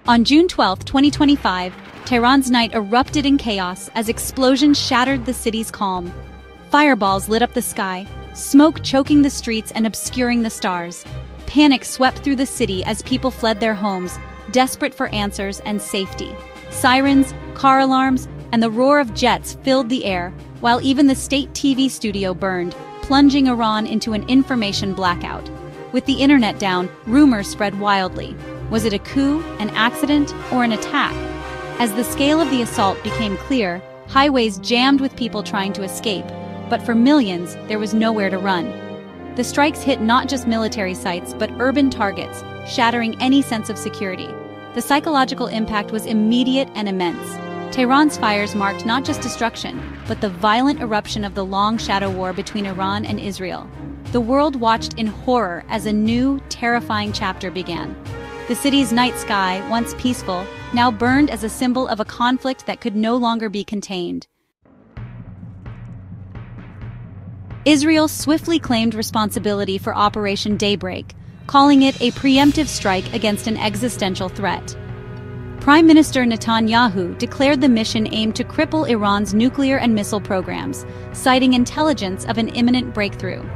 On June 12, 2025, Tehran's night erupted in chaos as explosions shattered the city's calm. Fireballs lit up the sky, smoke choking the streets and obscuring the stars. Panic swept through the city as people fled their homes, desperate for answers and safety. Sirens, car alarms, and the roar of jets filled the air, while even the state TV studio burned, plunging Iran into an information blackout. With the internet down, rumors spread wildly. Was it a coup, an accident, or an attack? As the scale of the assault became clear, highways jammed with people trying to escape, but for millions, there was nowhere to run. The strikes hit not just military sites, but urban targets, shattering any sense of security. The psychological impact was immediate and immense. Tehran's fires marked not just destruction, but the violent eruption of the long shadow war between Iran and Israel. The world watched in horror as a new, terrifying chapter began. The city's night sky, once peaceful, now burned as a symbol of a conflict that could no longer be contained. Israel swiftly claimed responsibility for Operation Daybreak, calling it a preemptive strike against an existential threat. Prime Minister Netanyahu declared the mission aimed to cripple Iran's nuclear and missile programs, citing intelligence of an imminent breakthrough.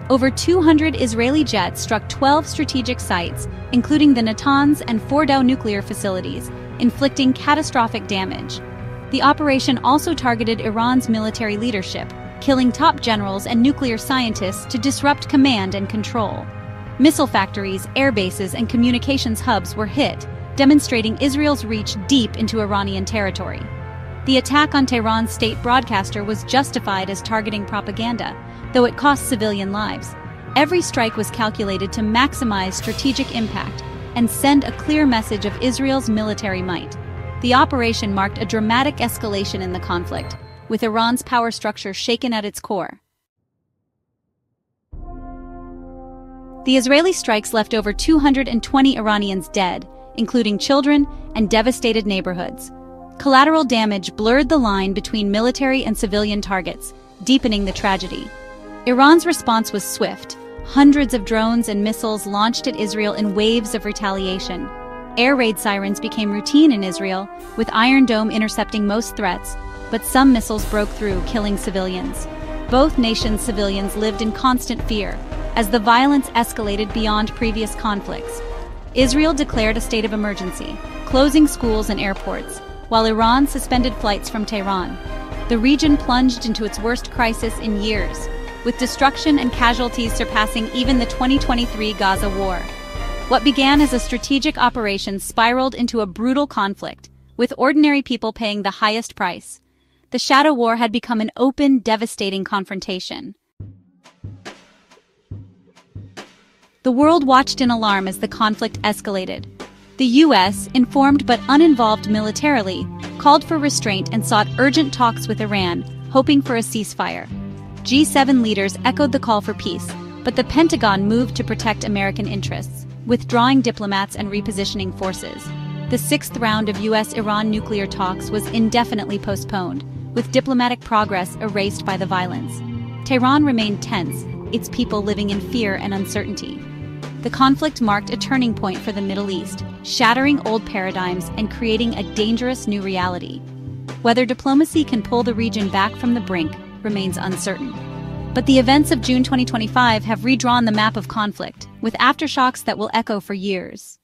Over 200 Israeli jets struck 12 strategic sites, including the Natanz and Fordow nuclear facilities, inflicting catastrophic damage. The operation also targeted Iran's military leadership, killing top generals and nuclear scientists to disrupt command and control. Missile factories, air bases, and communications hubs were hit, demonstrating Israel's reach deep into Iranian territory. The attack on Tehran's state broadcaster was justified as targeting propaganda, though it cost civilian lives. Every strike was calculated to maximize strategic impact and send a clear message of Israel's military might. The operation marked a dramatic escalation in the conflict, with Iran's power structure shaken at its core. The Israeli strikes left over 220 Iranians dead, including children and devastated neighborhoods. Collateral damage blurred the line between military and civilian targets, deepening the tragedy. Iran's response was swift. Hundreds of drones and missiles launched at Israel in waves of retaliation. Air raid sirens became routine in Israel, with Iron Dome intercepting most threats, but some missiles broke through, killing civilians. Both nations' civilians lived in constant fear, as the violence escalated beyond previous conflicts. Israel declared a state of emergency, closing schools and airports, while Iran suspended flights from Tehran. The region plunged into its worst crisis in years, with destruction and casualties surpassing even the 2023 Gaza war. What began as a strategic operation spiraled into a brutal conflict, with ordinary people paying the highest price. The shadow war had become an open, devastating confrontation. The world watched in alarm as the conflict escalated. The U.S., informed but uninvolved militarily, called for restraint and sought urgent talks with Iran, hoping for a ceasefire. G7 leaders echoed the call for peace, but the Pentagon moved to protect American interests, withdrawing diplomats and repositioning forces. The sixth round of U.S.-Iran nuclear talks was indefinitely postponed, with diplomatic progress erased by the violence. Tehran remained tense, its people living in fear and uncertainty. The conflict marked a turning point for the Middle East, shattering old paradigms and creating a dangerous new reality. Whether diplomacy can pull the region back from the brink remains uncertain. But the events of June 2025 have redrawn the map of conflict, with aftershocks that will echo for years.